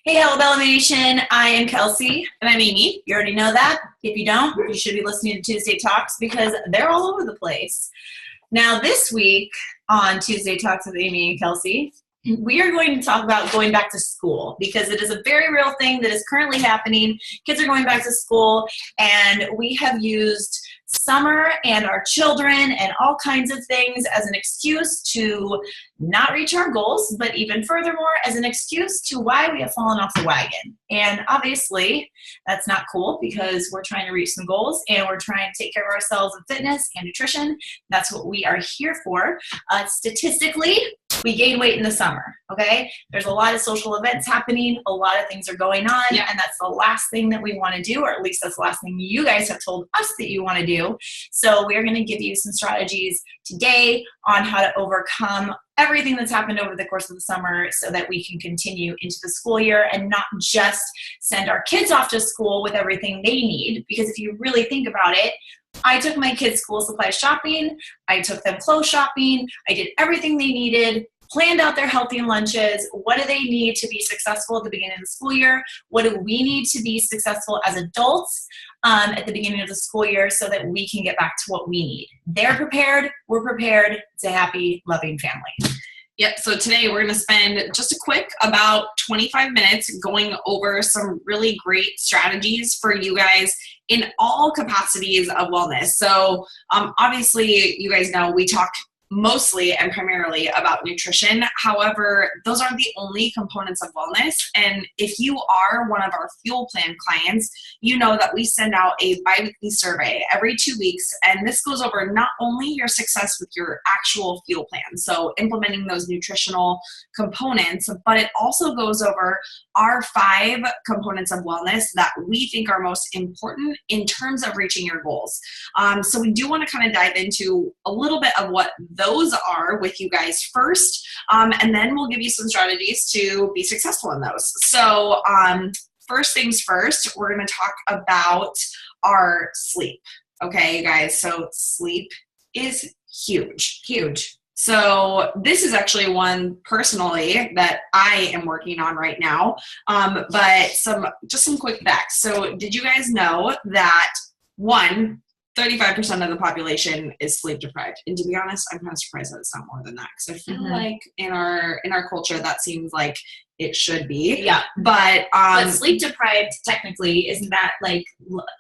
Hey, Alabama Nation. I am Kelsey. And I'm Amy. You already know that. If you don't, you should be listening to Tuesday Talks because they're all over the place. Now, this week on Tuesday Talks with Amy and Kelsey, we are going to talk about going back to school because it is a very real thing that is currently happening. Kids are going back to school, and we have used summer and our children and all kinds of things as an excuse to not reach our goals, but even furthermore as an excuse to why we have fallen off the wagon. And obviously that's not cool because we're trying to reach some goals and we're trying to take care of ourselves in fitness and nutrition. That's what we are here for. Statistically, we gain weight in the summer, okay? There's a lot of social events happening, a lot of things are going on, and that's the last thing that we want to do, or at least that's the last thing you guys have told us that you want to do. So we're going to give you some strategies today on how to overcome everything that's happened over the course of the summer so that we can continue into the school year and not just send our kids off to school with everything they need. Because if you really think about it, I took my kids' school supply shopping, I took them clothes shopping, I did everything they needed, planned out their healthy lunches. What do they need to be successful at the beginning of the school year? What do we need to be successful as adults at the beginning of the school year so that we can get back to what we need? They're prepared, we're prepared. It's a happy, loving family. Yep, so today we're going to spend just a quick about 25 minutes going over some really great strategies for you guys in all capacities of wellness. So obviously, you guys know we talk mostly and primarily about nutrition. However, those aren't the only components of wellness. And if you are one of our Fuel Plan clients, you know that we send out a bi-weekly survey every 2 weeks. And this goes over not only your success with your actual fuel plan, so implementing those nutritional components, but it also goes over our 5 components of wellness that we think are most important in terms of reaching your goals. So we do want to kind of dive into a little bit of what those are with you guys first, and then we'll give you some strategies to be successful in those. So first things first, we're going to talk about our sleep. Okay, you guys, so sleep is huge, huge. So this is actually one personally that I am working on right now, but some quick facts. So did you guys know that 35% of the population is sleep deprived? And to be honest, I'm kind of surprised that it's not more than that, because I feel like in our culture that seems like it should be. Yeah. But sleep deprived technically isn't that like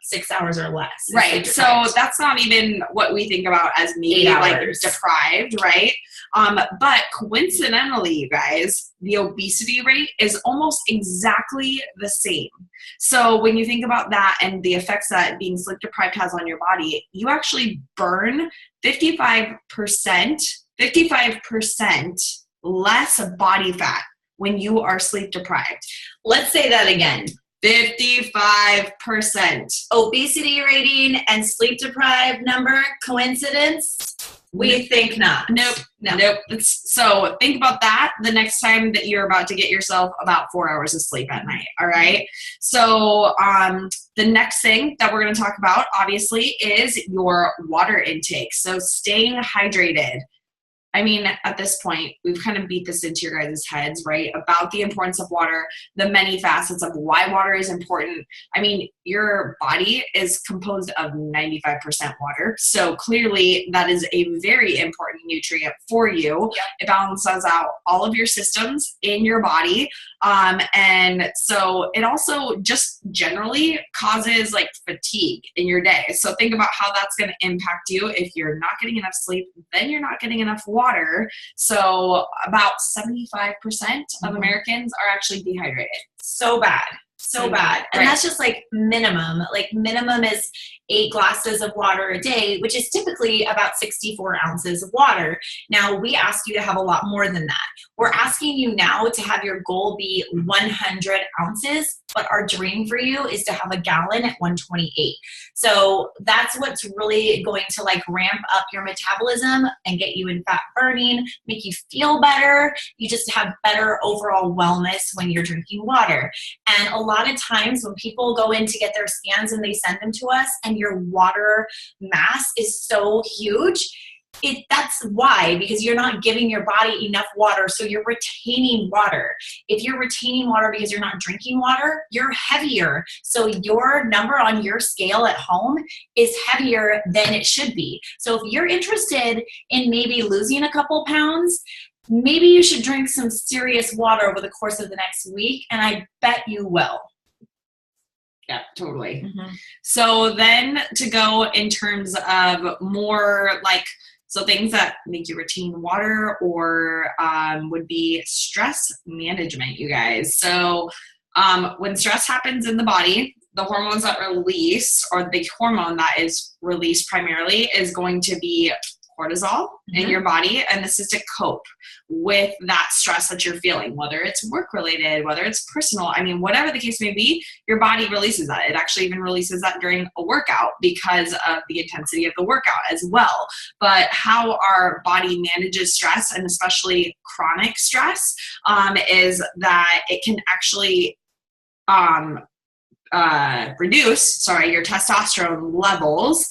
6 hours or less? Right. So that's not even what we think about as maybe like deprived, right? But coincidentally, you guys, the obesity rate is almost exactly the same. So when you think about that and the effects that being sleep deprived has on your body, you actually burn 55% less body fat when you are sleep deprived. Let's say that again. 55%. Obesity rating and sleep deprived number, coincidence? We think not. Nope. So think about that the next time that you're about to get yourself about 4 hours of sleep at night. All right. So the next thing that we're going to talk about, obviously, is your water intake. So staying hydrated. I mean, at this point, we've kind of beat this into your guys' heads, right? About the importance of water, the many facets of why water is important. I mean, your body is composed of 95% water. So clearly that is a very important nutrient for you. Yep. It balances out all of your systems in your body. And so it also just generally causes like fatigue in your day. So think about how that's going to impact you. If you're not getting enough sleep, then you're not getting enough water. So about 75% of Americans are actually dehydrated. So bad. And that's just like minimum. Like minimum is 8 glasses of water a day, which is typically about 64 ounces of water. Now, we ask you to have a lot more than that. We're asking you now to have your goal be 100 ounces, but our dream for you is to have a gallon at 128. So that's what's really going to like ramp up your metabolism and get you in fat burning, make you feel better. You just have better overall wellness when you're drinking water. And a lot of times when people go in to get their scans and they send them to us and your water mass is so huge, that's why, because you're not giving your body enough water, so you're retaining water. If you're retaining water because you're not drinking water, you're heavier. So your number on your scale at home is heavier than it should be. So if you're interested in maybe losing a couple pounds, maybe you should drink some serious water over the course of the next week, and I bet you will. Yeah, totally. Mm-hmm. So then to go in terms of more like, so things that make you retain water or would be stress management, you guys. So when stress happens in the body, the hormones that release, or the hormone that is released primarily, is going to be cortisol in your body, and this is to cope with that stress that you're feeling, whether it's work related, whether it's personal. I mean, whatever the case may be, your body releases that. It actually even releases that during a workout because of the intensity of the workout as well. But how our body manages stress, and especially chronic stress, is that it can actually reduce your testosterone levels,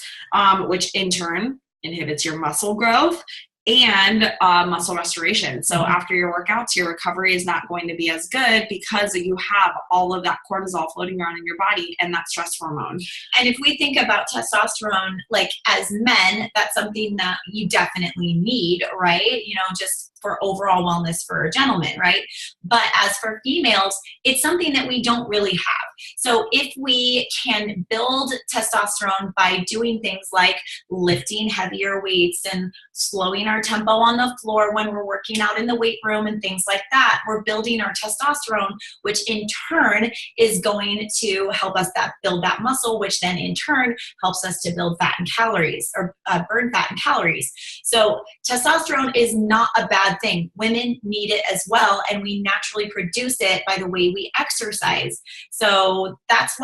which in turn inhibits your muscle growth and muscle restoration. So after your workouts, your recovery is not going to be as good because you have all of that cortisol floating around in your body and that stress hormone. And if we think about testosterone, like as men, that's something that you definitely need, right? You know, just for overall wellness for a gentleman, right? But as for females, it's something that we don't really have. So if we can build testosterone by doing things like lifting heavier weights and slowing our tempo on the floor when we're working out in the weight room and things like that, we're building our testosterone, which in turn is going to help us build that muscle, which then in turn helps us to build fat and calories, or burn fat and calories. So testosterone is not a bad thing. Women need it as well, and we naturally produce it by the way we exercise. So that's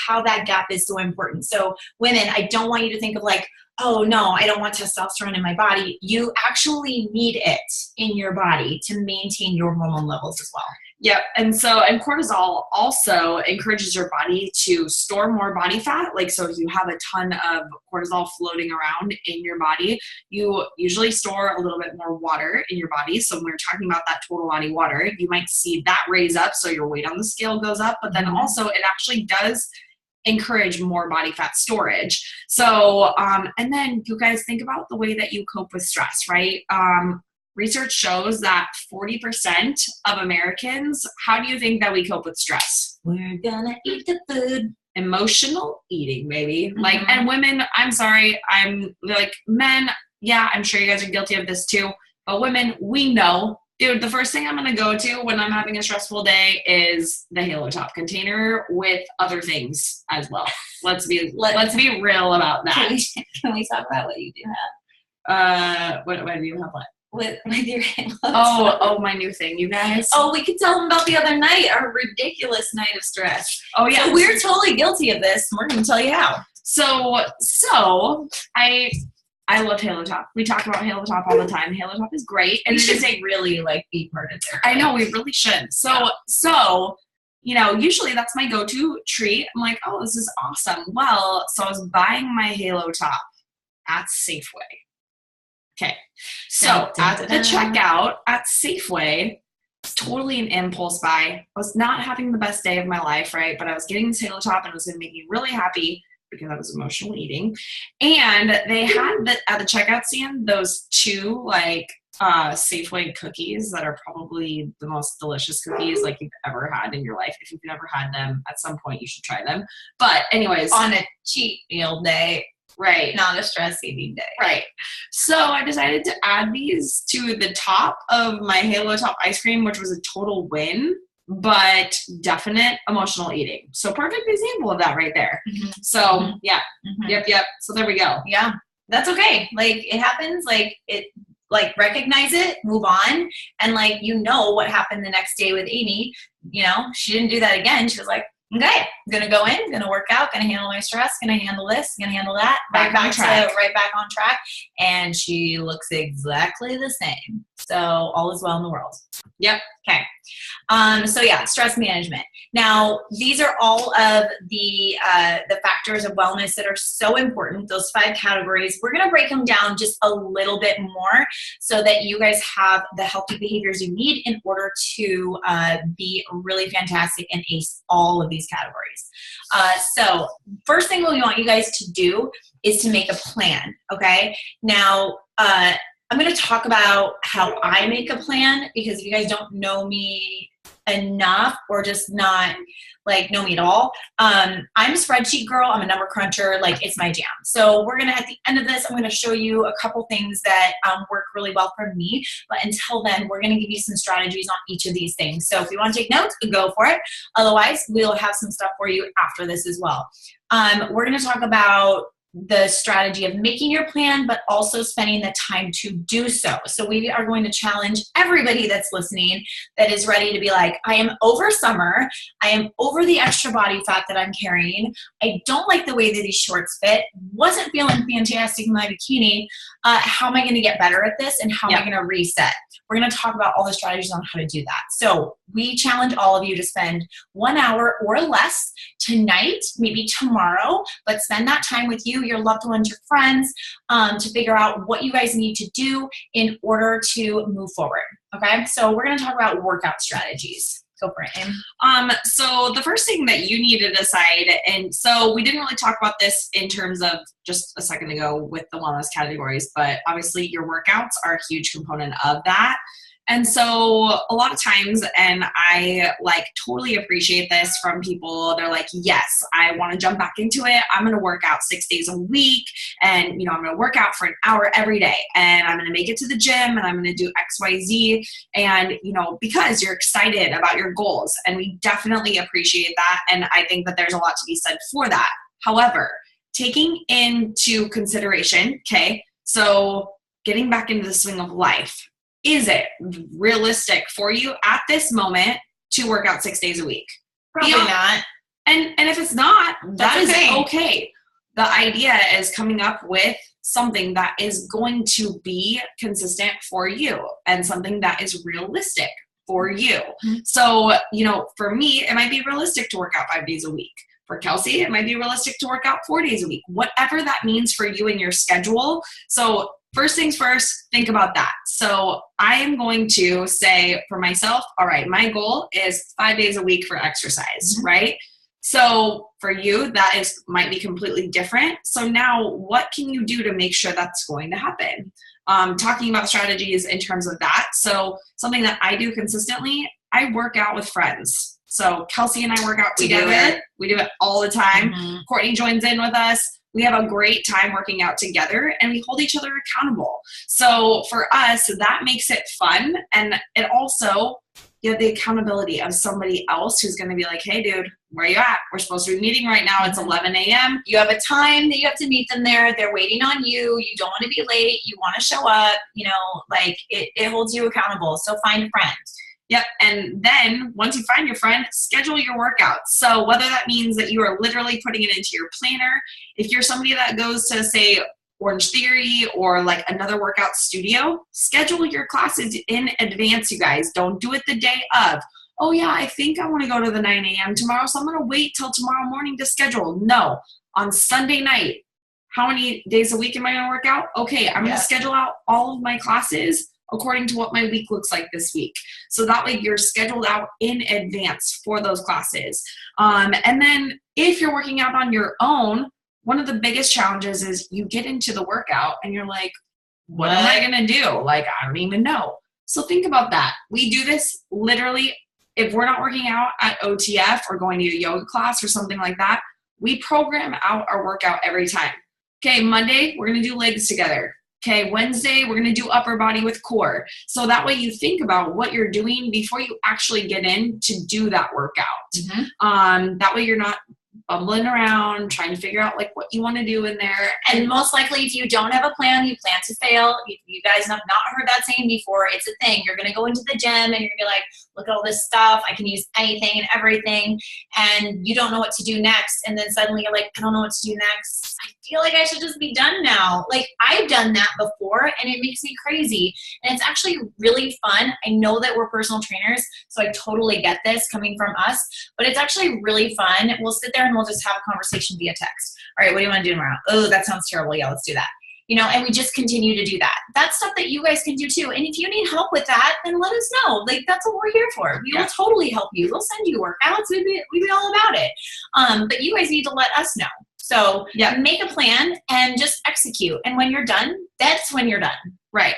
how that gap is so important. So women, I don't want you to think of like, oh no, I don't want testosterone in my body. You actually need it in your body to maintain your hormone levels as well. Yep. And cortisol also encourages your body to store more body fat. Like, so if you have a ton of cortisol floating around in your body, you usually store a little bit more water in your body. So when we're talking about that total body water, you might see that raise up. So your weight on the scale goes up, but then also it actually does encourage more body fat storage. So, and then you guys think about the way that you cope with stress, right? Research shows that 40% of Americans, how do you think that we cope with stress? We're gonna eat the food. Emotional eating, maybe. Like, and women, I'm sorry, I'm like, men, yeah, I'm sure you guys are guilty of this too, but women, we know, dude, the first thing I'm gonna go to when I'm having a stressful day is the Halo Top container with other things as well. Let's be real about that. Can we talk about what you do have? What do you have? What? With your Halo Top. Oh, my new thing, you guys. Oh, we could tell them about the other night, our ridiculous night of stress. Oh yeah, so we're totally guilty of this. We're gonna tell you how. So I love Halo Top. We talk about Halo Top all the time. Halo Top is great, and we should really be part of there. I know, we really should. So you know, usually that's my go-to treat. I'm like, oh, this is awesome. Well, so I was buying my Halo Top at Safeway. Okay, so at the checkout at Safeway, totally an impulse buy. I was not having the best day of my life, right? But I was getting this Halo Top and it was going to make me really happy because I was emotional eating. And they had at the checkout stand those two Safeway cookies that are probably the most delicious cookies like you've ever had in your life. If you've never had them, at some point you should try them. But anyways, on a cheat meal day. Right. Not a stress eating day. Right. So I decided to add these to the top of my Halo Top ice cream, which was a total win, but definite emotional eating. So perfect example of that right there. So yeah. Yep. So there we go. Yeah. That's okay. Like, it happens. Recognize it, move on. And what happened the next day with Amy, she didn't do that again. She was like, Okay, I'm gonna go in, gonna work out, gonna handle my stress, gonna handle this, gonna handle that, Right back on track. And she looks exactly the same. So all is well in the world. Yep. Okay. So yeah, stress management. Now, these are all of the factors of wellness that are so important, those 5 categories. We're going to break them down just a little bit more so that you guys have the healthy behaviors you need in order to be really fantastic and ace all of these categories. So first thing we want you guys to do is to make a plan, okay? Now, I'm going to talk about how I make a plan, because if you guys don't know me enough or just not like know me at all, I'm a spreadsheet girl. I'm a number cruncher. Like, it's my jam. So we're going to, at the end of this, I'm going to show you a couple things that work really well for me. But until then, we're going to give you some strategies on each of these things. So if you want to take notes, go for it. Otherwise, we'll have some stuff for you after this as well. We're going to talk about the strategy of making your plan, but also spending the time to do so. So we are going to challenge everybody that's listening that is ready to be like, I am over summer. I am over the extra body fat that I'm carrying. I don't like the way that these shorts fit. Wasn't feeling fantastic in my bikini. How am I going to get better at this? And how am I going to reset? We're going to talk about all the strategies on how to do that. So we challenge all of you to spend 1 hour or less tonight, maybe tomorrow, but spend that time with you, your loved ones, your friends, to figure out what you guys need to do in order to move forward. Okay, so we're going to talk about workout strategies. Go for it, Em. So the first thing that you need to decide, and so we didn't really talk about this in terms of just a second ago with the wellness categories, but obviously your workouts are a huge component of that. And so a lot of times, and I like totally appreciate this from people, they're like, yes, I want to jump back into it. I'm going to work out 6 days a week, and I'm going to work out for an hour every day, and I'm going to make it to the gym, and I'm going to do X, Y, Z. And, because you're excited about your goals, and we definitely appreciate that. And I think that there's a lot to be said for that. However, taking into consideration, okay, so getting back into the swing of life, is it realistic for you at this moment to work out 6 days a week? Probably not. And if it's not, that is okay. Okay. The idea is coming up with something that is going to be consistent for you and something that is realistic for you. Mm-hmm. So, for me, it might be realistic to work out 5 days a week. For Kelsey, it might be realistic to work out 4 days a week, whatever that means for you and your schedule. So first things first, think about that. So I am going to say for myself, all right, my goal is 5 days a week for exercise, mm-hmm. right? So for you, that might be completely different. So now what can you do to make sure that's going to happen? Talking about strategies in terms of that. So something that I do consistently, I work out with friends. So Kelsey and I work out together. We do it all the time. Mm-hmm. Courtney joins in with us. We have a great time working out together, and we hold each other accountable. So for us, that makes it fun. And it also, you have the accountability of somebody else who's going to be like, hey, dude, where are you at? We're supposed to be meeting right now. It's 11 a.m. You have a time that you have to meet them there. They're waiting on you. You don't want to be late. You want to show up. It holds you accountable. So find a friend. Yep. And then once you find your friend, schedule your workouts. So whether that means that you are literally putting it into your planner, if you're somebody that goes to, say, Orange Theory or like another workout studio, schedule your classes in advance, you guys. Don't do it the day of. Oh yeah, I think I want to go to the 9 a.m. tomorrow, so I'm going to wait till tomorrow morning to schedule. No. On Sunday night, how many days a week am I going to work out? Okay, I'm going to schedule out all of my classes according to what my week looks like this week. So that way you're scheduled out in advance for those classes. And then if you're working out on your own, one of the biggest challenges is you get into the workout and you're like, what am I going to do? Like, I don't even know. So think about that. We do this literally, if we're not working out at OTF or going to a yoga class or something like that, we program out our workout every time. Okay, Monday, we're going to do legs together. Okay, Wednesday, we're going to do upper body with core. So that way you think about what you're doing before you actually get in to do that workout. Mm-hmm. That way you're not bumbling around, trying to figure out like what you want to do in there. And most likely, if you don't have a plan, you plan to fail. You guys have not heard that saying before. It's a thing. You're going to go into the gym and you're going to be like, look at all this stuff. I can use anything and everything. And you don't know what to do next. And then suddenly you're like, I don't know what to do next. I feel like I should just be done now. Like, I've done that before and it makes me crazy. And it's actually really fun. I know that we're personal trainers, so I totally get this coming from us, but it's actually really fun. We'll sit there and we'll just have a conversation via text. All right, what do you want to do tomorrow? Oh, that sounds terrible. Yeah, let's do that. You know, and we just continue to do that. That's stuff that you guys can do too. And if you need help with that, then let us know. Like, that's what we're here for. We will totally help you. We'll send you workouts. We'd be all about it. But you guys need to let us know. So make a plan and just execute. And when you're done, that's when you're done. Right.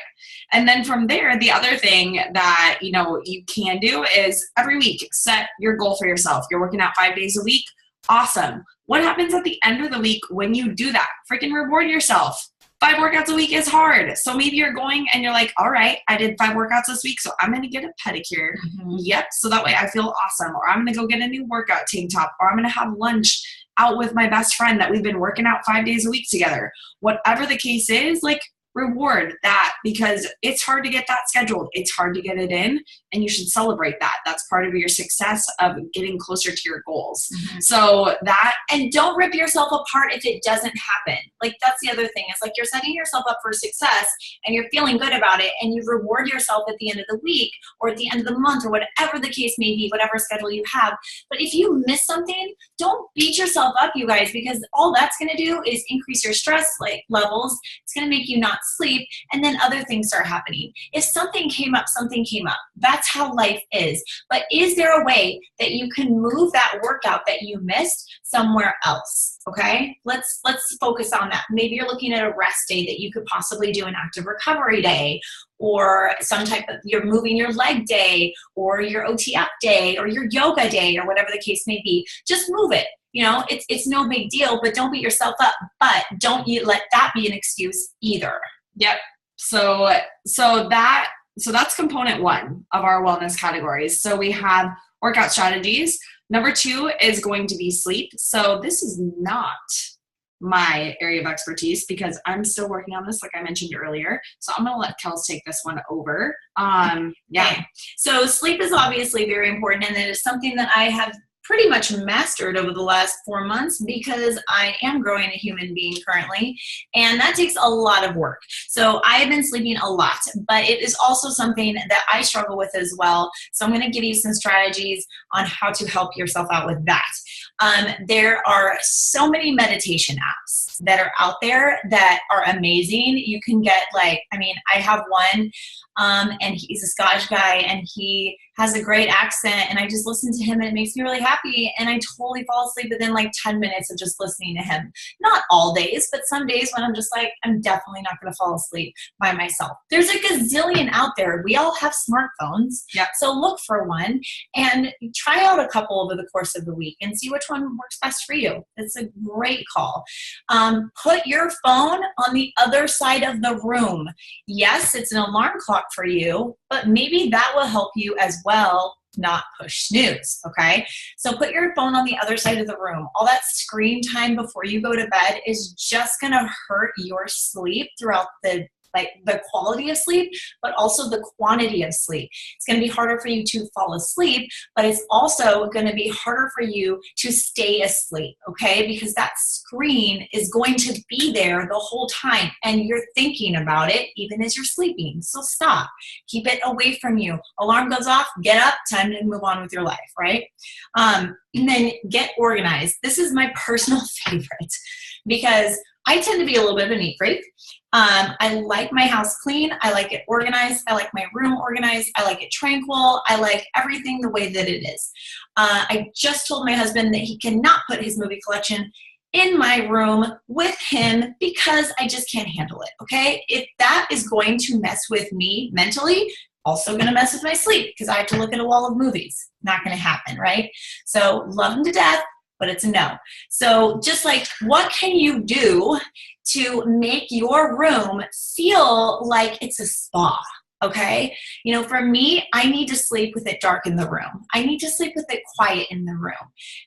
And then from there, the other thing that, you know, you can do is every week, set your goal for yourself. You're working out 5 days a week. Awesome. What happens at the end of the week when you do that? Freaking reward yourself. 5 workouts a week is hard. So maybe you're going and you're like, all right, I did 5 workouts this week, so I'm going to get a pedicure. Yep. So that way I feel awesome. Or I'm going to go get a new workout tank top. Or I'm going to have lunch out with my best friend that we've been working out 5 days a week together. Whatever the case is, like, reward that, because it's hard to get that scheduled. It's hard to get it in, and you should celebrate that. That's part of your success of getting closer to your goals. So that, and don't rip yourself apart if it doesn't happen. Like, that's the other thing. It's like you're setting yourself up for success and you're feeling good about it, and you reward yourself at the end of the week or at the end of the month or whatever the case may be, whatever schedule you have. But if you miss something, don't beat yourself up, you guys, because all that's going to do is increase your stress levels. It's going to make you not sleep, and then other things start happening. If something came up, something came up. That's how life is. But is there a way that you can move that workout that you missed somewhere else? Okay, let's focus on that. Maybe you're looking at a rest day that you could possibly do an active recovery day, or some type of, you're moving your leg day, or your OT up day, or your yoga day, or whatever the case may be. Just move it. You know, it's no big deal, but don't beat yourself up. But don't you let that be an excuse either. Yep. So that's component 1 of our wellness categories. So we have workout strategies. Number 2 is going to be sleep. So this is not my area of expertise because I'm still working on this, like I mentioned earlier. So I'm going to let Kels take this one over. Okay. So sleep is obviously very important, and it is something that I have pretty much mastered over the last 4 months because I am growing a human being currently, and that takes a lot of work. So I have been sleeping a lot, but it is also something that I struggle with as well. So I'm going to give you some strategies on how to help yourself out with that. There are so many meditation apps that are out there that are amazing. You can get I have one, and he's a Scottish guy, and he has a great accent, and I just listen to him and it makes me really happy, and I totally fall asleep within 10 minutes of just listening to him. Not all days, but some days when I'm just I'm definitely not going to fall asleep by myself. There's a gazillion out there. We all have smartphones. Yeah. So look for one and try out a couple over the course of the week and see which one works best for you. It's a great call. Put your phone on the other side of the room. Yes, it's an alarm clock for you, but maybe that will help you as well not push snooze, okay? So put your phone on the other side of the room. All that screen time before you go to bed is just going to hurt your sleep throughout the quality of sleep, but also the quantity of sleep. It's going to be harder for you to fall asleep, but it's also going to be harder for you to stay asleep, okay? Because that screen is going to be there the whole time, and you're thinking about it even as you're sleeping. So stop. Keep it away from you. Alarm goes off, get up, time to move on with your life, right? And then get organized. This is my personal favorite because I tend to be a little bit of a neat freak. I like my house clean. I like it organized. I like my room organized. I like it tranquil. I like everything the way that it is. I just told my husband that he cannot put his movie collection in my room with him because I just can't handle it, okay? If that is going to mess with me mentally, also going to mess with my sleep because I have to look at a wall of movies. Not going to happen, right? So love him to death, but it's a no. So just what can you do to make your room feel like it's a spa? Okay. You know, for me, I need to sleep with it dark in the room. I need to sleep with it quiet in the room.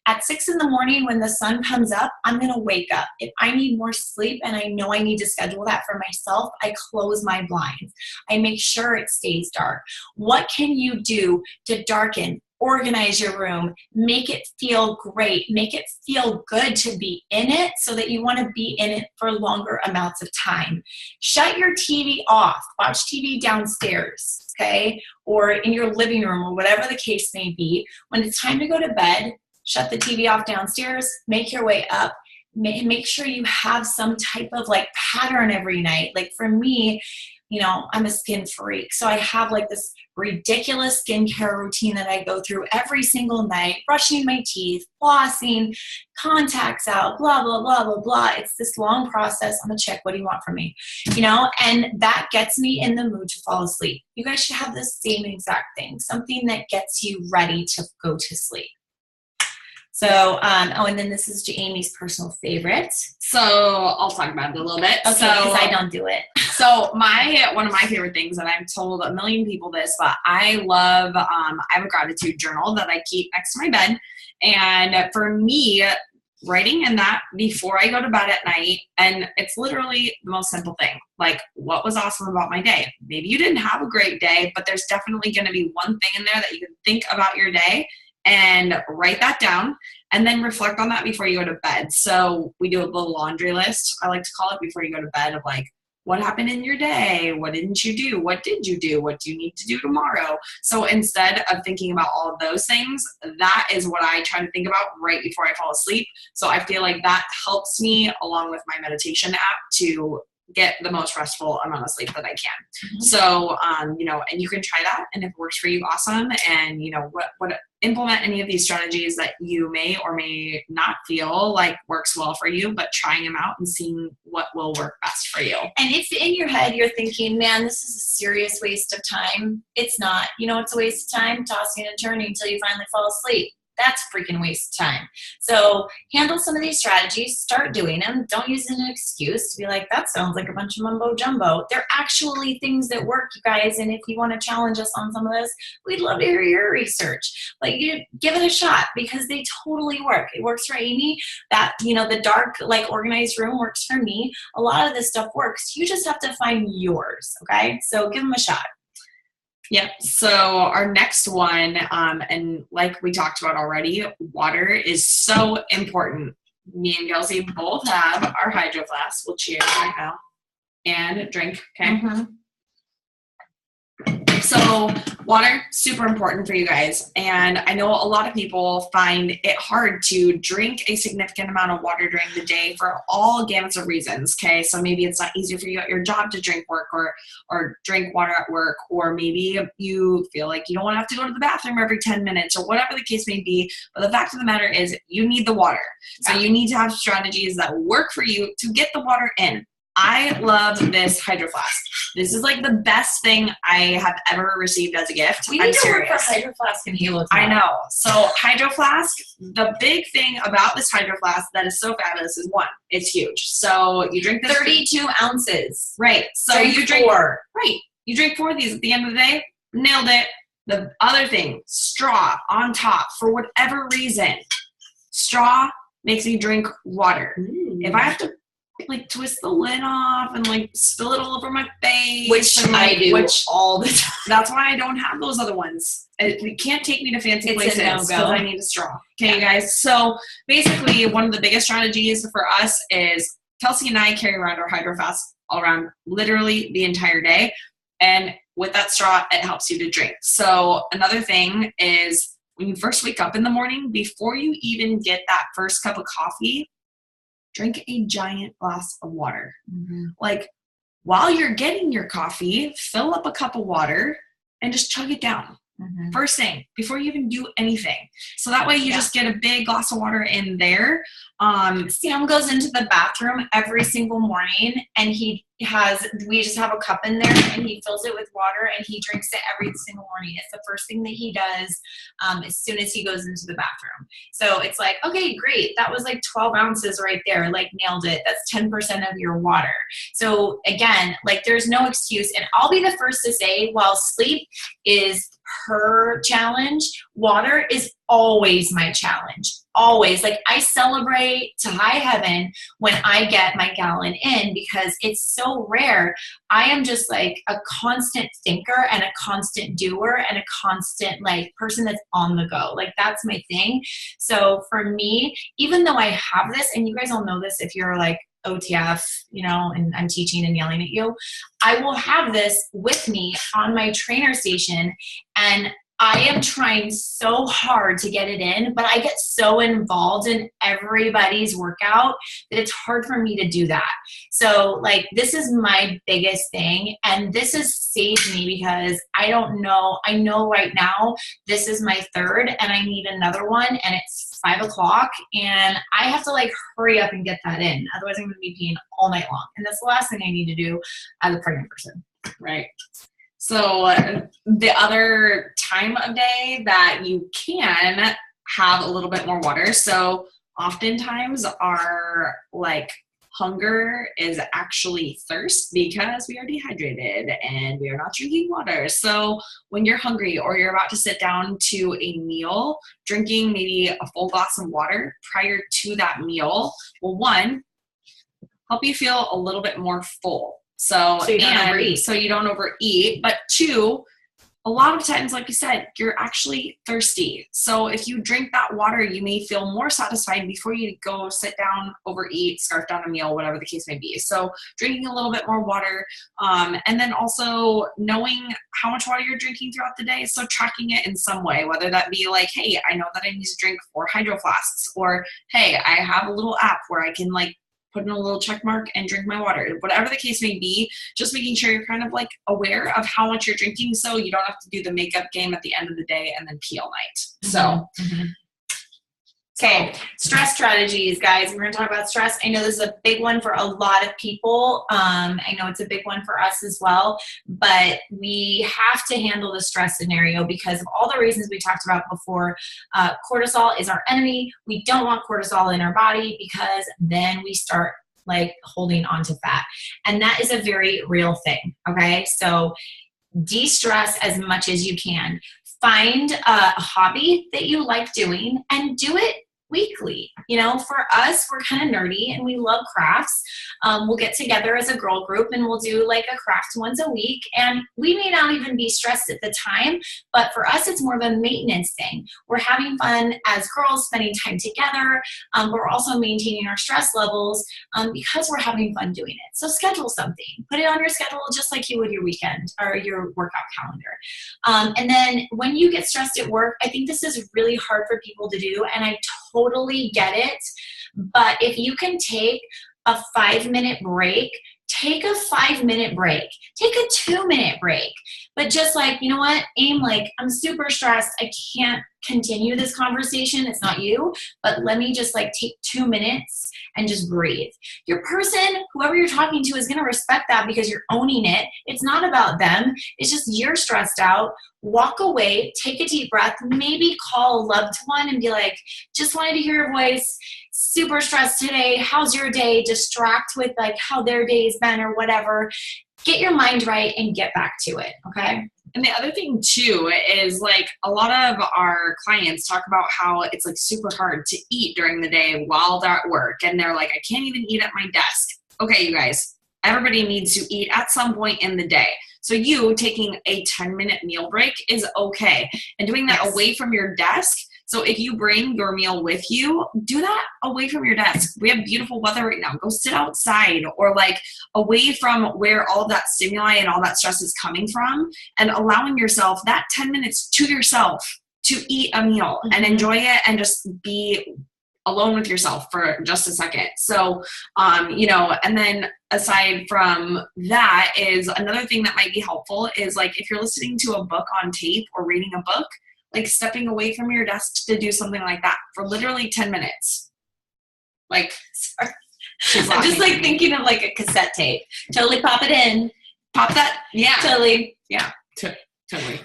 At 6 in the morning, when the sun comes up, I'm going to wake up. If I need more sleep and I know I need to schedule that for myself, I close my blinds. I make sure it stays dark. What can you do to darken? Organize your room, make it feel great, make it feel good to be in it so that you want to be in it for longer amounts of time. Shut your TV off, watch TV downstairs, okay, or in your living room or whatever the case may be. When it's time to go to bed, shut the TV off downstairs, make your way up. Make sure you have some type of like pattern every night. Like for me, you know, I'm a skin freak. So I have like this ridiculous skincare routine that I go through every single night, brushing my teeth, flossing, contacts out, blah, blah, blah, blah, blah. It's this long process. I'm going to check, what do you want from me? You know, and that gets me in the mood to fall asleep. You guys should have the same exact thing, something that gets you ready to go to sleep. So, and then this is Amy's personal favorite. So I'll talk about it a little bit. Okay, because I don't do it. So one of my favorite things, and I've told a million people this, but I love, I have a gratitude journal that I keep next to my bed. And for me, writing in that before I go to bed at night, and it's literally the most simple thing. Like, what was awesome about my day? Maybe you didn't have a great day, but there's definitely going to be one thing in there that you can think about your day and write that down, and then reflect on that before you go to bed. So we do a little laundry list, I like to call it, before you go to bed, of like, what happened in your day? What didn't you do? What did you do? What do you need to do tomorrow? So instead of thinking about all of those things, that is what I try to think about right before I fall asleep. So I feel like that helps me, along with my meditation app, to get the most restful amount of sleep that I can. Mm-hmm. So, you know, and you can try that, and if it works for you, awesome. And, you know, what implement any of these strategies that you may or may not feel like works well for you, but trying them out and seeing what will work best for you. And if in your head you're thinking, man, this is a serious waste of time, it's not. You know, it's a waste of time tossing and turning until you finally fall asleep. That's a freaking waste of time. So handle some of these strategies, start doing them. Don't use it as an excuse to be like, that sounds like a bunch of mumbo jumbo. They're actually things that work, you guys. And if you want to challenge us on some of this, we'd love to hear your research. Like, you give it a shot, because they totally work. It works for Amy. That, you know, the dark, like, organized room works for me. A lot of this stuff works. You just have to find yours. Okay. So give them a shot. Yep. So our next one, and like we talked about already, water is so important. Me and Kelsey both have our Hydro Flask. We'll cheers right now and drink. Okay. Mm-hmm. So water, super important for you guys. And I know a lot of people find it hard to drink a significant amount of water during the day for all gamuts of reasons. Okay. So maybe it's not easy for you at your job to drink or drink water at work, or maybe you feel like you don't want to have to go to the bathroom every 10 minutes or whatever the case may be. But the fact of the matter is, you need the water. So you need to have strategies that work for you to get the water in. I love this Hydro Flask. This is like the best thing I have ever received as a gift. We need to work for Hydro Flask and Halo. I know. So Hydro Flask, the big thing about this Hydro Flask that is so fabulous is, one, it's huge. So you drink this 32 ounces. Right. So you drink 4. Right. You drink 4 of these at the end of the day. Nailed it. The other thing, straw on top. For whatever reason, straw makes me drink water. If I have to like twist the lid off and like spill it all over my face, which I do all the time. That's why I don't have those other ones. It can't take me to fancy places because I need a straw. Okay, you guys. So basically, one of the biggest strategies for us is Kelsey and I carry around our Hydro Flask all around literally the entire day, and with that straw, it helps you to drink. So another thing is, when you first wake up in the morning, before you even get that first cup of coffee, drink a giant glass of water. Mm-hmm. Like, while you're getting your coffee, fill up a cup of water and just chug it down. Mm-hmm. First thing, before you even do anything. So that way you just get a big glass of water in there. Sam goes into the bathroom every single morning, and we just have a cup in there, and he fills it with water, and he drinks it every single morning. It's the first thing that he does as soon as he goes into the bathroom. So it's like, okay, great. That was like 12 ounces right there. Like, nailed it. That's 10% of your water. So again, like, there's no excuse. And I'll be the first to say, while sleep is her challenge, water is always my challenge. Always. Like, I celebrate to high heaven when I get my gallon in, because it's so rare. I am just like a constant thinker and a constant doer and a constant like person that's on the go. Like, that's my thing. So for me, even though I have this, and you guys all know this if you're like OTF, and I'm teaching and yelling at you, I will have this with me on my trainer station, and I am trying so hard to get it in, but I get so involved in everybody's workout that it's hard for me to do that. So like, this is my biggest thing, and this has saved me because I don't know. I know right now this is my third, and I need another one, and it's 5 o'clock, and I have to like hurry up and get that in. Otherwise I'm going to be peeing all night long. And that's the last thing I need to do as a pregnant person. Right. So the other time of day that you can have a little bit more water. So oftentimes our like hunger is actually thirst, because we are dehydrated and we are not drinking water. So when you're hungry or you're about to sit down to a meal, drinking maybe a full glass of water prior to that meal will, one, help you feel a little bit more full. So you don't overeat. But two, a lot of times, like you said, you're actually thirsty. So if you drink that water, you may feel more satisfied before you go sit down, overeat, scarf down a meal, whatever the case may be. So drinking a little bit more water, and then also knowing how much water you're drinking throughout the day. So tracking it in some way, whether that be like, hey, I know that I need to drink 4 hydro flasks, or hey, I have a little app where I can like put in a little check mark and drink my water. Whatever the case may be, just making sure you're kind of like aware of how much you're drinking, so you don't have to do the makeup game at the end of the day and then pee all night. So, Okay, stress strategies, guys. We're going to talk about stress. I know this is a big one for a lot of people. I know it's a big one for us as well, but we have to handle the stress scenario because of all the reasons we talked about before. Cortisol is our enemy. We don't want cortisol in our body, because then we start like holding on to fat. And that is a very real thing. Okay. So de-stress as much as you can. Find a hobby that you like doing and do it weekly. For us, we're kind of nerdy and we love crafts. We'll get together as a girl group and we'll do like a craft once a week, and we may not even be stressed at the time, but for us, it's more of a maintenance thing. We're having fun as girls, spending time together. We're also maintaining our stress levels because we're having fun doing it. So schedule something, put it on your schedule just like you would your weekend or your workout calendar. And then when you get stressed at work, I think this is really hard for people to do, and I totally get it. But if you can take a 5-minute break, take a 5-minute break, take a 2-minute break, but just like, you know what, aim like, I'm super stressed. I can't continue this conversation. It's not you, but let me just like take 2 minutes and just breathe. Your person, whoever you're talking to, is going to respect that because you're owning it. It's not about them. It's just you're stressed out. Walk away, take a deep breath, maybe call a loved one and be like, just wanted to hear your voice. Super stressed today. How's your day? Distract with like how their day's been or whatever. Get your mind right and get back to it. Okay. And the other thing too is like a lot of our clients talk about how it's like super hard to eat during the day while they're at work. And they're like, I can't even eat at my desk. Okay, you guys, everybody needs to eat at some point in the day. So you taking a 10-minute meal break is okay. And doing that away from your desk. So if you bring your meal with you, do that away from your desk. We have beautiful weather right now. Go sit outside or like away from where all that stimuli and all that stress is coming from, and allowing yourself that 10 minutes to yourself to eat a meal and enjoy it and just be alone with yourself for just a second. So, and then aside from that is another thing that might be helpful is like if you're listening to a book on tape or reading a book, like stepping away from your desk to do something like that for literally 10 minutes. Like, Sorry. she's I'm just laughing. like thinking of like a cassette tape. Totally pop it in. Pop that. Yeah. Totally. Totally.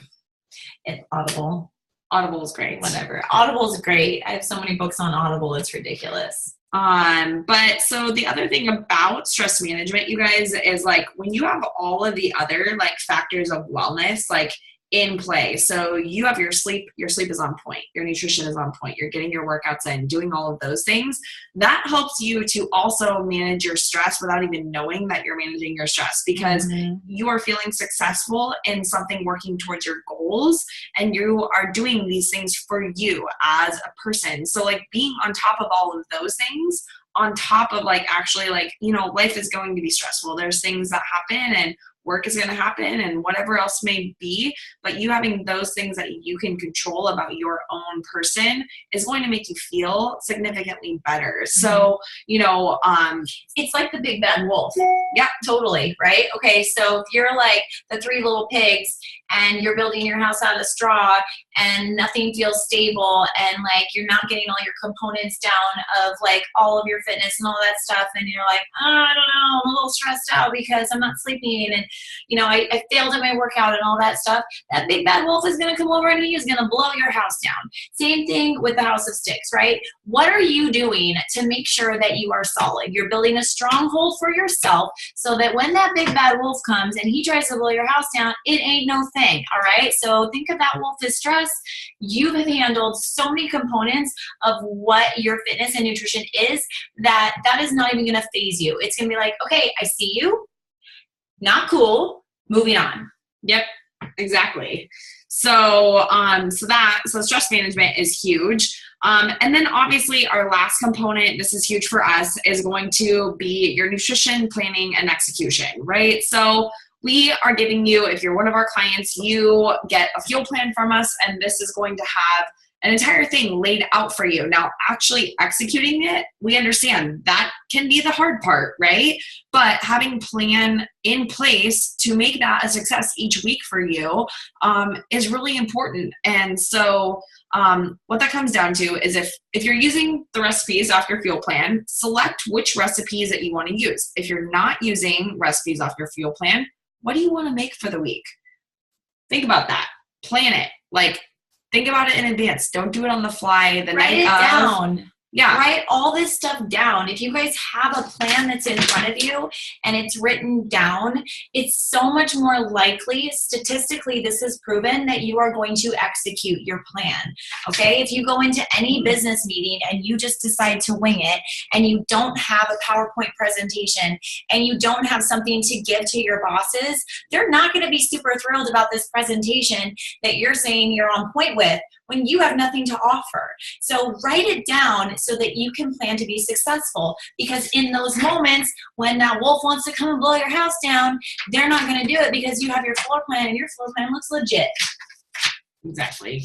And Audible. Audible is great. Whatever. Audible is great. I have so many books on Audible. It's ridiculous. But so the other thing about stress management, you guys, is like when you have all of the other like factors of wellness, like in play. So you have your sleep is on point, your nutrition is on point, you're getting your workouts in, doing all of those things. That helps you to also manage your stress without even knowing that you're managing your stress, because you are feeling successful in something working towards your goals, and you are doing these things for you as a person. So like being on top of all of those things, on top of like actually like, you know, life is going to be stressful. There's things that happen and work is going to happen and whatever else may be, but you having those things that you can control about your own person is going to make you feel significantly better. So, you know, it's like the big bad wolf. Yeah, totally. Right. Okay. So if you're like the three little pigs and you're building your house out of straw and nothing feels stable and like you're not getting all your components down of like all of your fitness and all that stuff, and you're like, oh, I don't know, I'm a little stressed out because I'm not sleeping and you know I failed at my workout and all that stuff, that big bad wolf is going to come over and he is going to blow your house down. Same thing with the house of sticks, right? What are you doing to make sure that you are solid? You're building a stronghold for yourself so that when that big bad wolf comes and he tries to blow your house down, it ain't no thing. All right. So think of that wolf as stress. You've handled so many components of what your fitness and nutrition is that is not even going to phase you. It's going to be like, okay, I see you. Not cool. Moving on. Yep, exactly. So, so stress management is huge. And then obviously our last component, this is huge for us, is going to be your nutrition planning and execution, right? So we are giving you, if you're one of our clients, you get a fuel plan from us, and this is going to have an entire thing laid out for you. Now, actually executing it, we understand that can be the hard part, right? But having plan in place to make that a success each week for you is really important. And so what that comes down to is if you're using the recipes off your fuel plan, select which recipes that you want to use. If you're not using recipes off your fuel plan, what do you want to make for the week? Think about that. Plan it. Like, think about it in advance. Don't do it on the fly the night of. Write it down. Yeah. Write all this stuff down. If you guys have a plan that's in front of you and it's written down, it's so much more likely, statistically, this is proven, that you are going to execute your plan. Okay? If you go into any business meeting and you just decide to wing it and you don't have a PowerPoint presentation and you don't have something to give to your bosses, they're not going to be super thrilled about this presentation that you're saying you're on point with when you have nothing to offer. So write it down so that you can plan to be successful, because in those moments when that wolf wants to come and blow your house down, they're not going to do it because you have your floor plan and your floor plan looks legit. Exactly.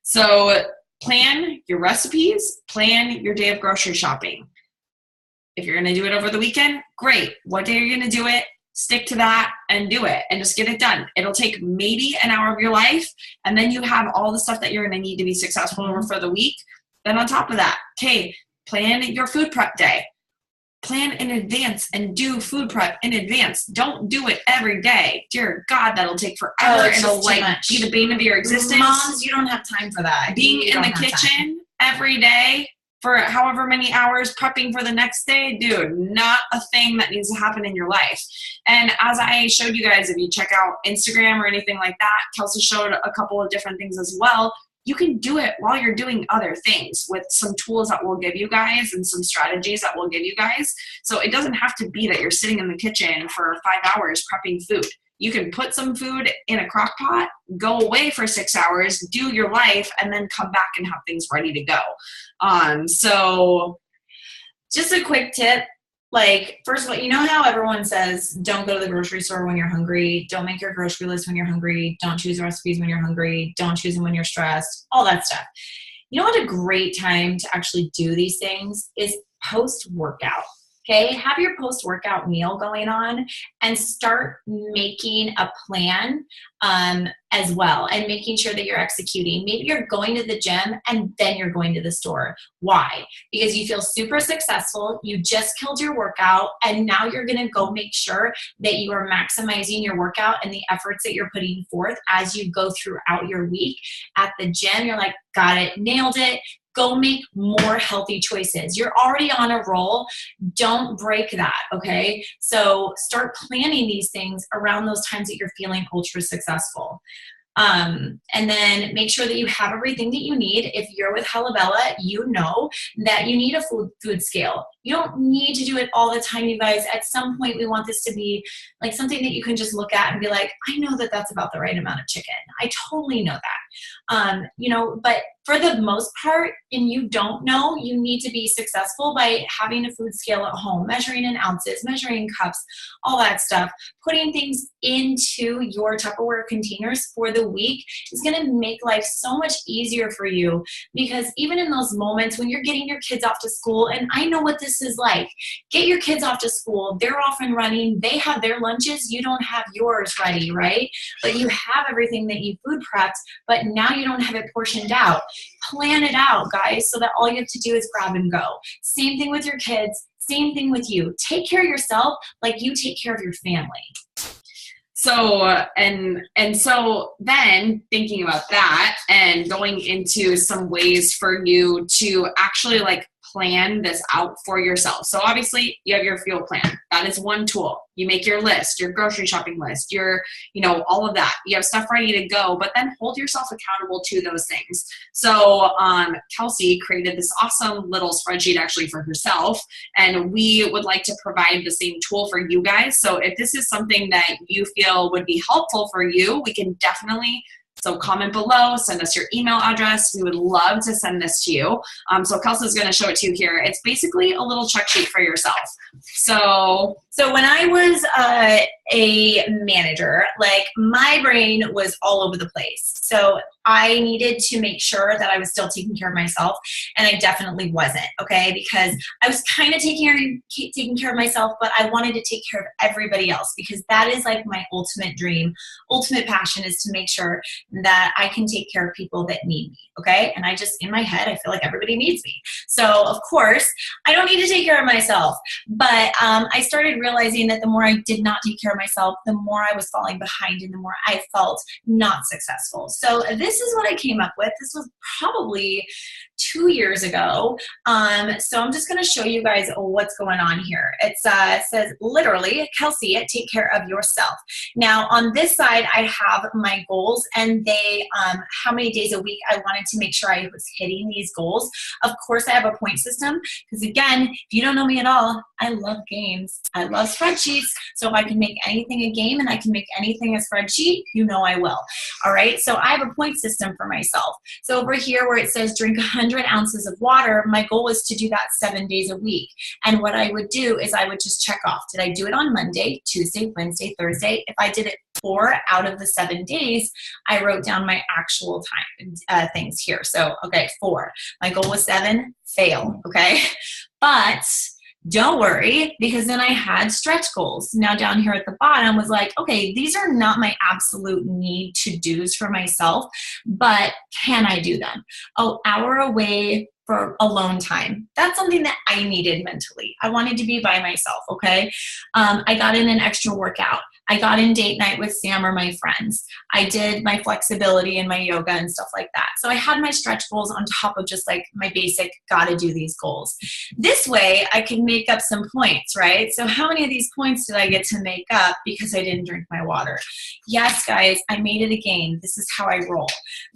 So plan your recipes, plan your day of grocery shopping. If you're going to do it over the weekend, great. What day are you going to do it? Stick to that and do it and just get it done. It'll take maybe an hour of your life, and then you have all the stuff that you're going to need to be successful over for the week. Then on top of that, okay, plan your food prep day. Plan in advance and do food prep in advance. Don't do it every day. Dear God, that'll take forever. It'll like be the bane of your existence. Moms, you don't have time for that. Being in the kitchen every day for however many hours prepping for the next day, dude, not a thing that needs to happen in your life. And as I showed you guys, if you check out Instagram or anything like that, Kelsey showed a couple of different things as well. You can do it while you're doing other things with some tools that we'll give you guys and some strategies that we'll give you guys. So it doesn't have to be that you're sitting in the kitchen for 5 hours prepping food. You can put some food in a crock pot, go away for 6 hours, do your life, and then come back and have things ready to go. So just a quick tip. Like, first of all, you know how everyone says, don't go to the grocery store when you're hungry. Don't make your grocery list when you're hungry. Don't choose recipes when you're hungry. Don't choose them when you're stressed. All that stuff. You know what a great time to actually do these things is post-workout. Okay, have your post-workout meal going on and start making a plan as well, and making sure that you're executing. Maybe you're going to the gym and then you're going to the store. Why? Because you feel super successful, you just killed your workout, and now you're gonna go make sure that you are maximizing your workout and the efforts that you're putting forth as you go throughout your week. At the gym, you're like, got it, nailed it. Go make more healthy choices. You're already on a roll. Don't break that, okay? So start planning these things around those times that you're feeling ultra successful. And then make sure that you have everything that you need. If you're with Halabella, you know that you need a food scale. You don't need to do it all the time, you guys. At some point, we want this to be like something that you can just look at and be like, I know that that's about the right amount of chicken. I totally know that. But for the most part, and you don't know, you need to be successful by having a food scale at home, measuring in ounces, measuring cups, all that stuff. Putting things into your Tupperware containers for the week is going to make life so much easier for you, because even in those moments when you're getting your kids off to school, and I know what this is like, get your kids off to school, they're off and running, they have their lunches, you don't have yours ready, right? But you have everything that you food prepped, but now you don't have it portioned out. Plan it out, guys, so that all you have to do is grab and go. Same thing with your kids, same thing with you. Take care of yourself like you take care of your family. So, and so then thinking about that and going into some ways for you to actually like plan this out for yourself. So obviously you have your fuel plan. That is one tool. You make your list, your grocery shopping list, your, all of that. You have stuff ready to go, but then hold yourself accountable to those things. So Kelsey created this awesome little spreadsheet actually for herself, and we would like to provide the same tool for you guys. So if this is something that you feel would be helpful for you, we can definitely comment below, send us your email address. We would love to send this to you. So Kelsey's going to show it to you here. It's basically a little check sheet for yourself. So when I was a manager, like my brain was all over the place. So I needed to make sure that I was still taking care of myself, and I definitely wasn't, okay? Because I was kind of taking care of myself, but I wanted to take care of everybody else, because that is like my ultimate dream, ultimate passion, is to make sure that I can take care of people that need me, okay? And I just, in my head, I feel like everybody needs me. So of course, I don't need to take care of myself, but I started realizing that the more I did not take care of myself, the more I was falling behind and the more I felt not successful. So this is what I came up with. This was probably 2 years ago. So I'm just going to show you guys what's going on here. It says literally, Kelsey, take care of yourself. Now on this side, I have my goals, and they, how many days a week I wanted to make sure I was hitting these goals. Of course, I have a point system, because again, if you don't know me at all, I love games. I love spreadsheets. So if I can make anything a game and I can make anything a spreadsheet, I will. All right. So I have a point system for myself. So over here where it says drink 100 ounces of water, my goal was to do that 7 days a week. And what I would do is I would just check off. Did I do it on Monday, Tuesday, Wednesday, Thursday? If I did it 4 out of the 7 days, I wrote down my actual time things here. So, okay, 4. My goal was 7, fail, okay? But don't worry, because then I had stretch goals. Now down here at the bottom was like, okay, these are not my absolute need to-dos for myself, but can I do them? Oh, hour away for alone time. That's something that I needed mentally. I wanted to be by myself, okay? I got in an extra workout. I got in date night with Sam or my friends. I did my flexibility and my yoga and stuff like that. So I had my stretch goals on top of just like my basic gotta do these goals. This way I can make up some points, right? So how many of these points did I get to make up because I didn't drink my water? Yes, guys, I made it a game. This is how I roll.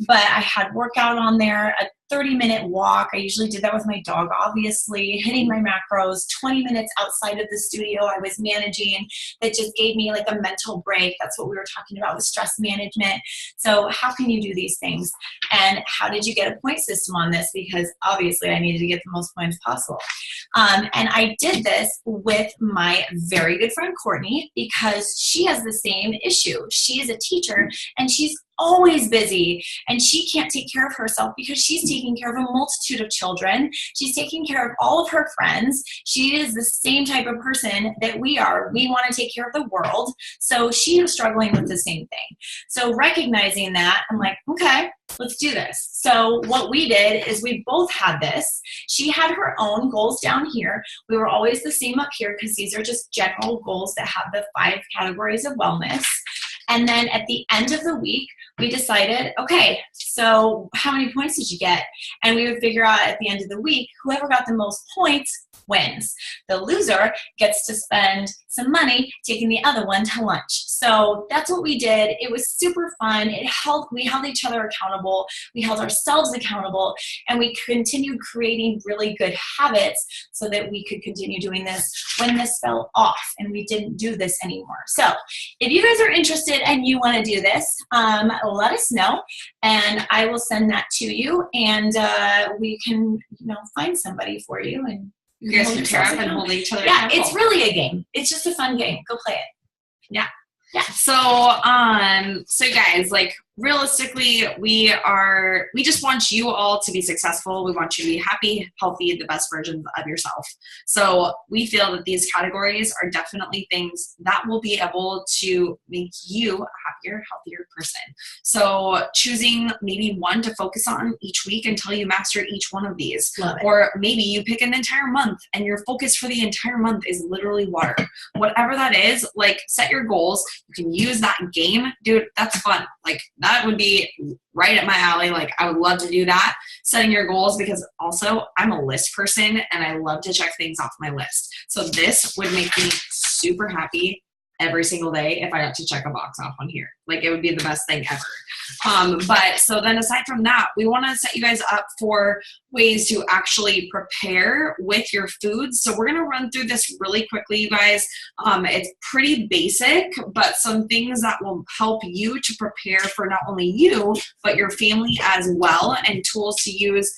But I had workout on there, a 30-minute walk. I usually did that with my dog, obviously, hitting my macros, 20 minutes outside of the studio I was managing that just gave me like a mental break. That's what we were talking about with stress management. So how can you do these things? And how did you get a point system on this? Because obviously I needed to get the most points possible. And I did this with my very good friend, Courtney, because she has the same issue. She is a teacher and she's always busy, and she can't take care of herself because she's taking care of a multitude of children. She's taking care of all of her friends. She is the same type of person that we are. We want to take care of the world. So she is struggling with the same thing. So recognizing that, I'm like, okay, let's do this. So what we did is we both had this. She had her own goals down here. We were always the same up here because these are just general goals that have the 5 categories of wellness. And then at the end of the week, we decided, okay, so how many points did you get? And we would figure out at the end of the week, whoever got the most points wins. The loser gets to spend some money taking the other one to lunch. So that's what we did. It was super fun. We held each other accountable. We held ourselves accountable, and we continued creating really good habits so that we could continue doing this when this fell off and we didn't do this anymore. So if you guys are interested and you want to do this, let us know, and I will send that to you, and we can, find somebody for you, and you guys can pair up and hold each other Yeah, accountable. it's really a game. It's just a fun game. Go play it. Yeah. So guys, like, realistically, we just want you all to be successful. We want you to be happy, healthy, the best versions of yourself. So we feel that these categories are definitely things that will be able to make you a happier, healthier person. So choosing maybe one to focus on each week until you master each one of these. Love it. Or maybe you pick an entire month and your focus for the entire month is literally water. Whatever that is, like, set your goals. You can use that game. Dude, that's fun. Like, that would be right at my alley. Like, I would love to do that. Setting your goals, because also I'm a list person and I love to check things off my list. So this would make me super happy every single day if I got to check a box off on here. Like, it would be the best thing ever. But so then aside from that, we want to set you guys up for ways to actually prepare with your foods. So we're going to run through this really quickly, you guys. It's pretty basic, but some things that will help you to prepare for not only you, but your family as well, and tools to use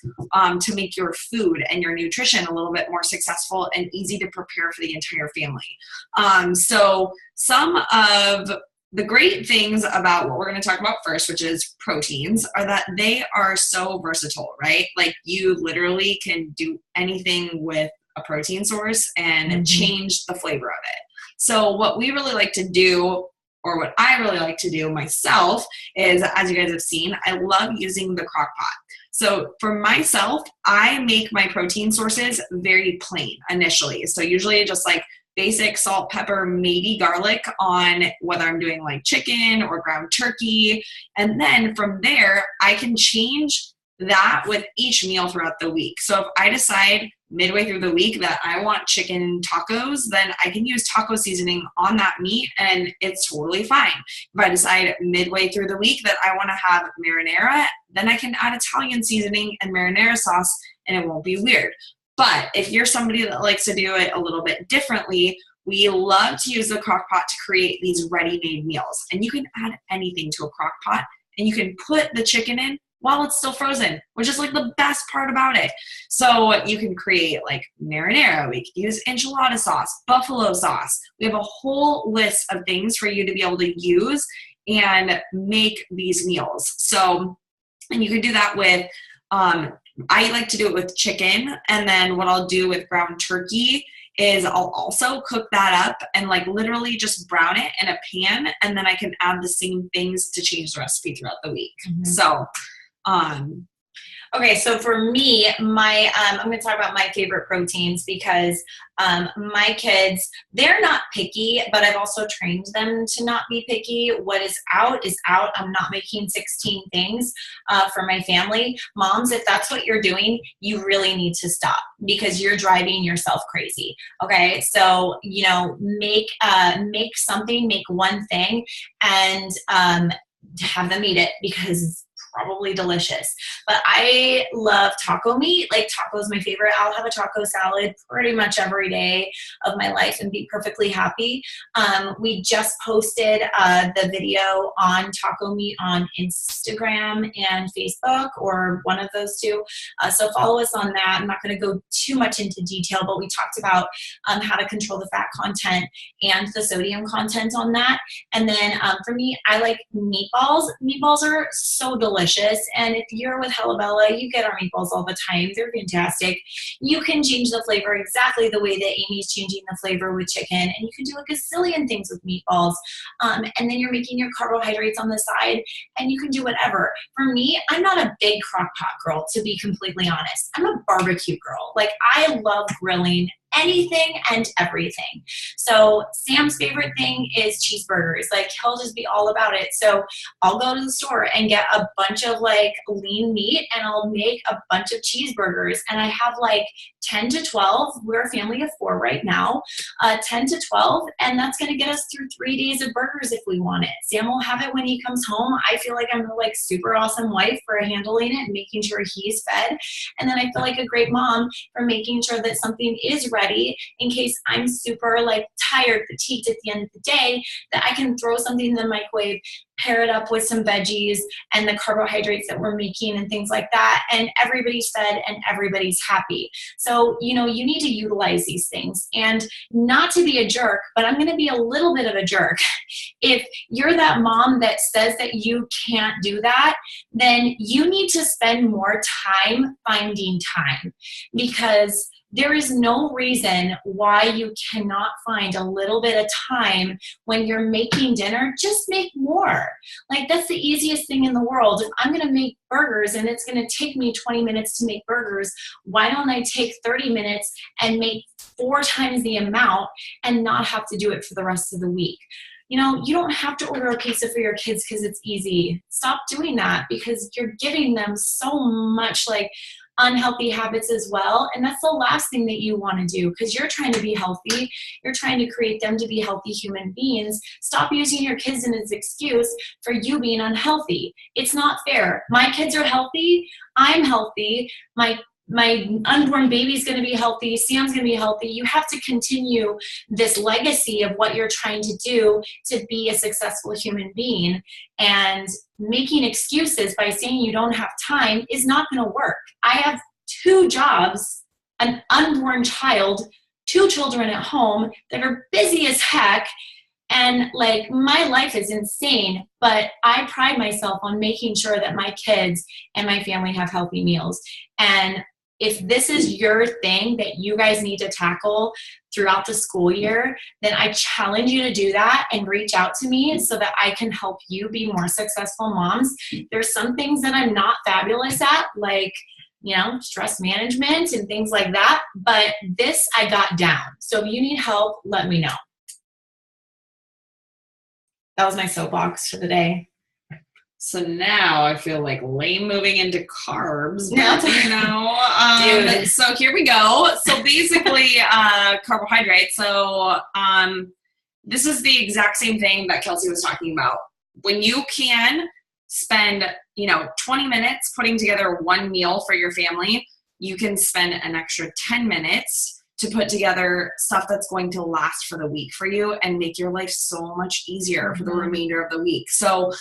to make your food and your nutrition a little bit more successful and easy to prepare for the entire family. So some of the great things about what we're going to talk about first, which is proteins, are that they are so versatile, right? Like, you literally can do anything with a protein source and change the flavor of it. So what we really like to do, or what I really like to do myself, is, as you guys have seen, I love using the crock pot. So for myself, I make my protein sources very plain initially. So usually just like basic salt, pepper, maybe garlic on whether I'm doing like chicken or ground turkey. And then from there, I can change that with each meal throughout the week. So if I decide midway through the week that I want chicken tacos, then I can use taco seasoning on that meat and it's totally fine. If I decide midway through the week that I want to have marinara, then I can add Italian seasoning and marinara sauce and it won't be weird. But if you're somebody that likes to do it a little bit differently, we love to use the crock pot to create these ready-made meals. And you can add anything to a crock pot and you can put the chicken in while it's still frozen, which is like the best part about it. So you can create like marinara, we could use enchilada sauce, buffalo sauce. We have a whole list of things for you to be able to use and make these meals. So, and you can do that with, I like to do it with chicken, and then what I'll do with ground turkey is I'll also cook that up and like literally just brown it in a pan, and then I can add the same things to change the recipe throughout the week. So, okay, so for me, I'm going to talk about my favorite proteins because my kids, they're not picky, but I've also trained them to not be picky. What is out is out. I'm not making 16 things for my family. Moms, if that's what you're doing, you really need to stop because you're driving yourself crazy. Okay, so make something, make one thing, and have them eat it because probably delicious. But I love taco meat. Like, taco is my favorite. I'll have a taco salad pretty much every day of my life and be perfectly happy. We just posted the video on taco meat on Instagram and Facebook, or one of those two. So follow us on that. I'm not going to go too much into detail, but we talked about how to control the fat content and the sodium content on that. And then for me, I like meatballs. Meatballs are so delicious. And if you're with Hella Bella, you get our meatballs all the time. They're fantastic. You can change the flavor exactly the way that Amy's changing the flavor with chicken. And you can do a gazillion things with meatballs. And then you're making your carbohydrates on the side, and you can do whatever. For me, I'm not a big crock pot girl, to be completely honest. I'm a barbecue girl. Like, I love grilling anything and everything. So Sam's favorite thing is cheeseburgers. Like, he'll just be all about it. So I'll go to the store and get a bunch of like lean meat, and I'll make a bunch of cheeseburgers. And I have like 10 to 12. We're a family of 4 right now, 10 to 12. And that's going to get us through 3 days of burgers if we want it. Sam will have it when he comes home. I feel like I'm a like super awesome wife for handling it and making sure he's fed. And then I feel like a great mom for making sure that something is ready in case I'm super like tired, fatigued at the end of the day, that I can throw something in the microwave, pair it up with some veggies and the carbohydrates that we're making and things like that, and everybody's fed and everybody's happy. So, you know, you need to utilize these things. And not to be a jerk, but I'm going to be a little bit of a jerk. If you're that mom that says that you can't do that, then you need to spend more time finding time, because there is no reason why you cannot find a little bit of time when you're making dinner. Just make more. Like, that's the easiest thing in the world. If I'm going to make burgers and it's going to take me 20 minutes to make burgers, why don't I take 30 minutes and make 4 times the amount and not have to do it for the rest of the week? You know, you don't have to order a pizza for your kids because it's easy. Stop doing that, because you're giving them so much like unhealthy habits as well. And that's the last thing that you want to do, because you're trying to be healthy. You're trying to create them to be healthy human beings. Stop using your kids as an excuse for you being unhealthy. It's not fair. My kids are healthy. I'm healthy. My unborn baby's going to be healthy. Sam's going to be healthy. You have to continue this legacy of what you're trying to do to be a successful human being. And making excuses by saying you don't have time is not going to work. I have 2 jobs, an unborn child, 2 children at home that are busy as heck. And like, my life is insane, but I pride myself on making sure that my kids and my family have healthy meals. And if this is your thing that you guys need to tackle throughout the school year, then I challenge you to do that and reach out to me so that I can help you be more successful moms. There's some things that I'm not fabulous at, like, you know, stress management and things like that, but this I got down. So if you need help, let me know. That was my soapbox for the day. So now I feel like lame moving into carbs, Yeah. but, you know, Dude. so here we go. So basically, carbohydrates. So this is the exact same thing that Kelsey was talking about. When you can spend, you know, 20 minutes putting together one meal for your family, you can spend an extra 10 minutes to put together stuff that's going to last for the week for you and make your life so much easier for the remainder of the week. So,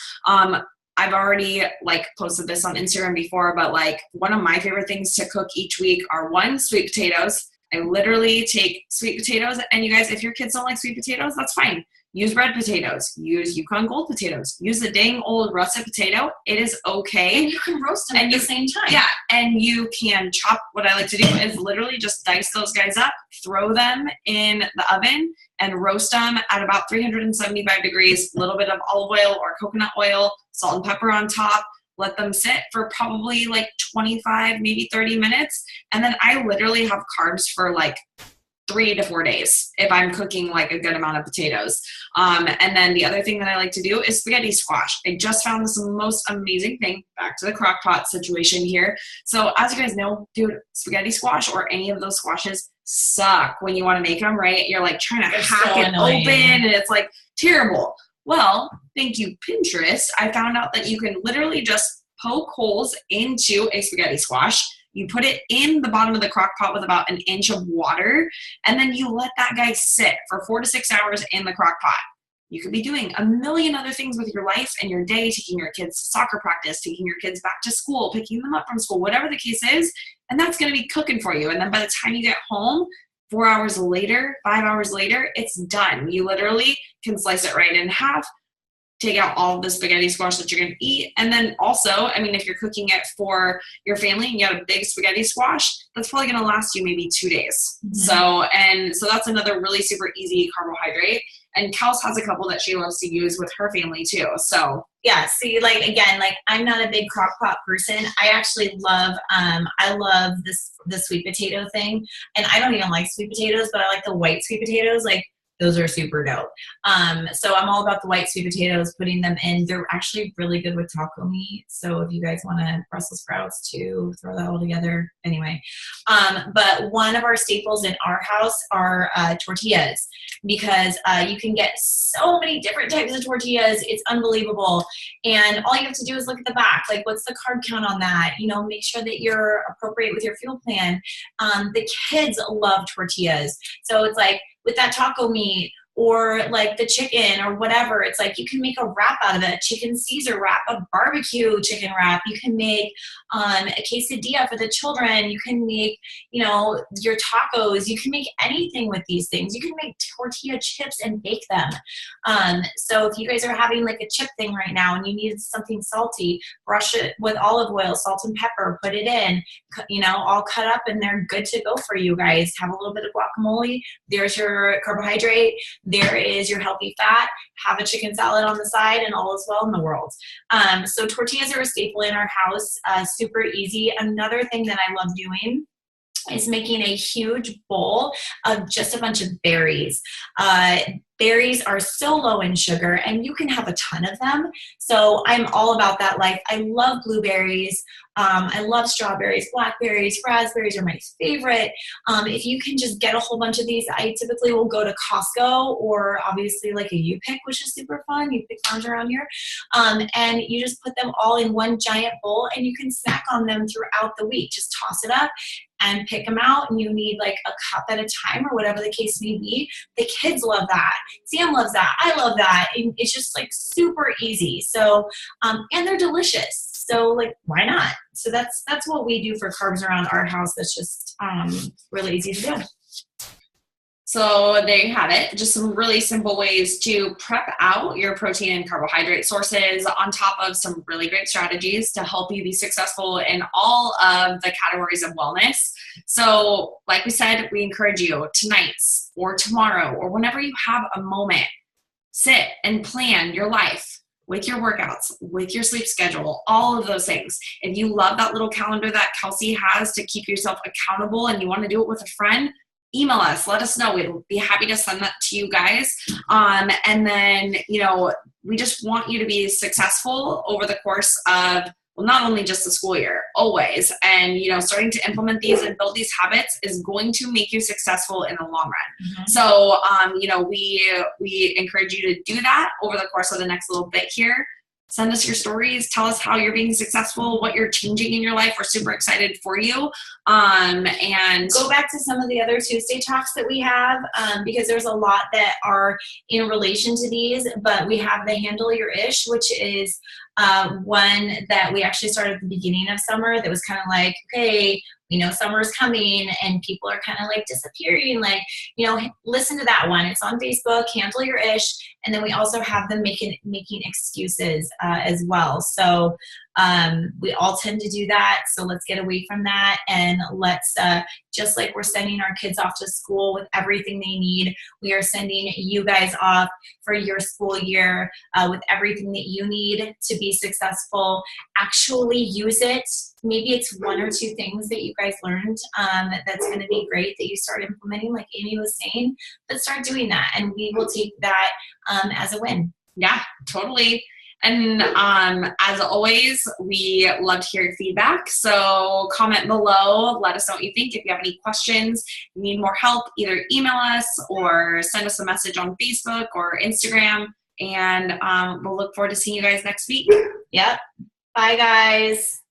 I've already like posted this on Instagram before, but like, one of my favorite things to cook each week are, 1, sweet potatoes. I literally take sweet potatoes, and you guys, if your kids don't like sweet potatoes, that's fine. Use red potatoes. Use Yukon Gold potatoes. Use the dang old russet potato. It is okay. And you can roast them at the same time. Yeah, and you can chop. What I like to do is literally just dice those guys up, throw them in the oven, and roast them at about 375 degrees, a little bit of olive oil or coconut oil, salt and pepper on top. Let them sit for probably like 25, maybe 30 minutes. And then I literally have carbs for like 3 to 4 days if I'm cooking like a good amount of potatoes. And then the other thing that I like to do is spaghetti squash. I just found this most amazing thing, back to the crock pot situation here. So as you guys know, dude, spaghetti squash or any of those squashes suck when you want to make them, right? You're like trying to hack it open and it's like terrible. Well, thank you, Pinterest. I found out that you can literally just poke holes into a spaghetti squash. You put it in the bottom of the crock pot with about an inch of water, and then you let that guy sit for 4 to 6 hours in the crock pot. You could be doing a million other things with your life and your day, taking your kids to soccer practice, taking your kids back to school, picking them up from school, whatever the case is, and that's going to be cooking for you. And then by the time you get home, 4 hours later, 5 hours later, it's done. You literally can slice it right in half, take out all of the spaghetti squash that you're going to eat. And then also, I mean, if you're cooking it for your family and you have a big spaghetti squash, that's probably going to last you maybe 2 days. Mm-hmm. So that's another really super easy carbohydrate. And Kels has a couple that she loves to use with her family too. So yeah, see, like, again, like, I'm not a big crock pot person. I actually love, I love the sweet potato thing. And I don't even like sweet potatoes, but I like the white sweet potatoes. Like, those are super dope. So I'm all about the white sweet potatoes, putting them in. They're actually really good with taco meat. So if you guys want to Brussels sprouts too, throw that all together. Anyway, but one of our staples in our house are tortillas, because you can get so many different types of tortillas. It's unbelievable. And all you have to do is look at the back. Like, what's the carb count on that? You know, make sure that you're appropriate with your fuel plan. The kids love tortillas. So it's like, with that taco meat or like the chicken or whatever, it's like you can make a wrap out of it, a chicken Caesar wrap, a barbecue chicken wrap. You can make a quesadilla for the children. You can make, you know, your tacos. You can make anything with these things. You can make tortilla chips and bake them. So if you guys are having like a chip thing right now and you need something salty, brush it with olive oil, salt and pepper, put it in, you know, all cut up, and they're good to go for you guys. Have a little bit of guacamole. There's your carbohydrate. There is your healthy fat. Have a chicken salad on the side, and all is well in the world. So tortillas are a staple in our house. Super easy. Another thing that I love doing is making a huge bowl of just a bunch of berries. Berries are so low in sugar, and you can have a ton of them. So I'm all about that life. I love blueberries. I love strawberries, blackberries, raspberries are my favorite. If you can just get a whole bunch of these, I typically will go to Costco, or obviously like a U-Pick, which is super fun. U-Pick farms around here. And you just put them all in one giant bowl, and you can snack on them throughout the week. Just toss it up and pick them out, and you need like a cup at a time or whatever the case may be. The kids love that. Sam loves that. I love that. And it's just like super easy. So, and they're delicious. So like, why not? So that's what we do for carbs around our house. That's just really easy to do. So there you have it. Just some really simple ways to prep out your protein and carbohydrate sources, on top of some really great strategies to help you be successful in all of the categories of wellness. So like we said, we encourage you tonight or tomorrow or whenever you have a moment, sit and plan your life with your workouts, with your sleep schedule, all of those things. If you love that little calendar that Kelsey has to keep yourself accountable and you want to do it with a friend, email us, let us know. We'll be happy to send that to you guys. And then, you know, we just want you to be successful over the course of, well, not only just the school year, always. And, you know, starting to implement these and build these habits is going to make you successful in the long run. Mm-hmm. So, you know, we encourage you to do that over the course of the next little bit here. Send us your stories. Tell us how you're being successful, what you're changing in your life. We're super excited for you. And go back to some of the other Tuesday talks that we have, because there's a lot that are in relation to these, but we have the Handle Your Ish, which is one that we actually started at the beginning of summer that was kind of like, okay, we know summer's coming and people are kind of like disappearing. Like, you know, listen to that one. It's on Facebook, Handle Your Ish. And then we also have them making excuses as well. So we all tend to do that. So let's get away from that. And let's, just like we're sending our kids off to school with everything they need, we are sending you guys off for your school year with everything that you need to be successful. Actually use it. Maybe it's one or two things that you guys learned that's going to be great that you start implementing, like Amy was saying, but start doing that. And we will take that as a win. Yeah, totally. And as always, we love to hear your feedback. So comment below. Let us know what you think. If you have any questions, you need more help, either email us or send us a message on Facebook or Instagram. And we'll look forward to seeing you guys next week. Yep. Bye, guys.